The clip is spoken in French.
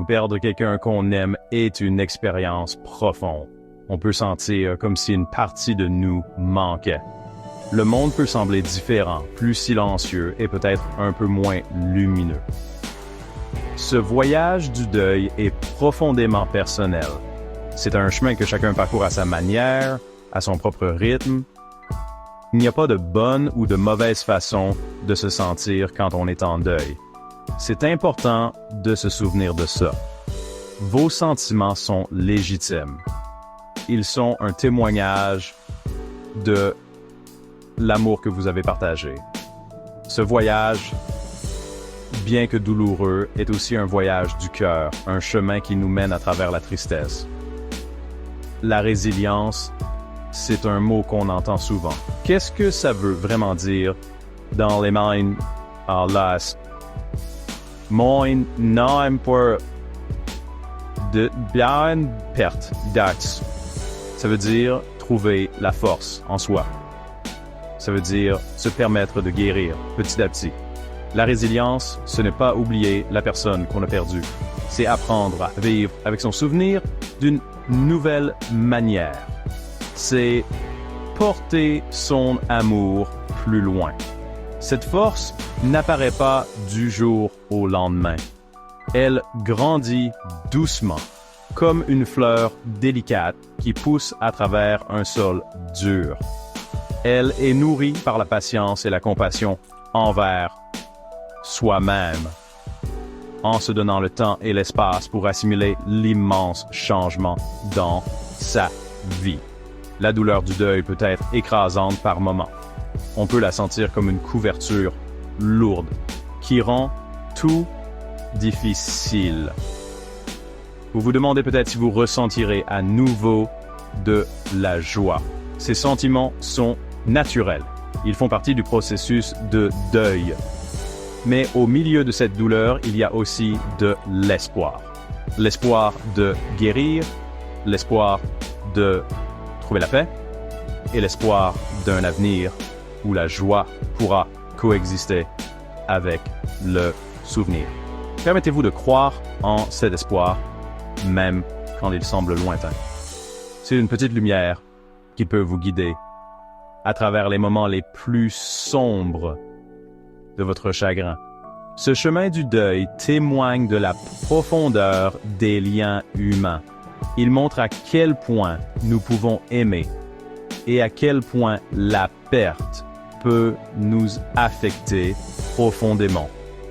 Perdre quelqu'un qu'on aime est une expérience profonde. On peut sentir comme si une partie de nous manquait. Le monde peut sembler différent, plus silencieux et peut-être un peu moins lumineux. Ce voyage du deuil est profondément personnel. C'est un chemin que chacun parcourt à sa manière, à son propre rythme. Il n'y a pas de bonne ou de mauvaise façon de se sentir quand on est en deuil. C'est important de se souvenir de ça. Vos sentiments sont légitimes. Ils sont un témoignage de l'amour que vous avez partagé. Ce voyage, bien que douloureux, est aussi un voyage du cœur, un chemin qui nous mène à travers la tristesse. La résilience, c'est un mot qu'on entend souvent. Qu'est-ce que ça veut vraiment dire dans les mains à l'as? Moi, non, pour de bien perte d'axe. Ça veut dire trouver la force en soi. Ça veut dire se permettre de guérir petit à petit. La résilience, ce n'est pas oublier la personne qu'on a perdue. C'est apprendre à vivre avec son souvenir d'une nouvelle manière. C'est porter son amour plus loin. Cette force n'apparaît pas du jour au lendemain. Elle grandit doucement, comme une fleur délicate qui pousse à travers un sol dur. Elle est nourrie par la patience et la compassion envers soi-même, en se donnant le temps et l'espace pour assimiler l'immense changement dans sa vie. La douleur du deuil peut être écrasante par moments. On peut la sentir comme une couverture lourde qui rend tout difficile. Vous vous demandez peut-être si vous ressentirez à nouveau de la joie. Ces sentiments sont naturels. Ils font partie du processus de deuil. Mais au milieu de cette douleur, il y a aussi de l'espoir. L'espoir de guérir, l'espoir de trouver la paix et l'espoir d'un avenir où la joie pourra coexister avec le souvenir. Permettez-vous de croire en cet espoir, même quand il semble lointain. C'est une petite lumière qui peut vous guider à travers les moments les plus sombres de votre chagrin. Ce chemin du deuil témoigne de la profondeur des liens humains. Il montre à quel point nous pouvons aimer et à quel point la perte peut nous affecter profondément.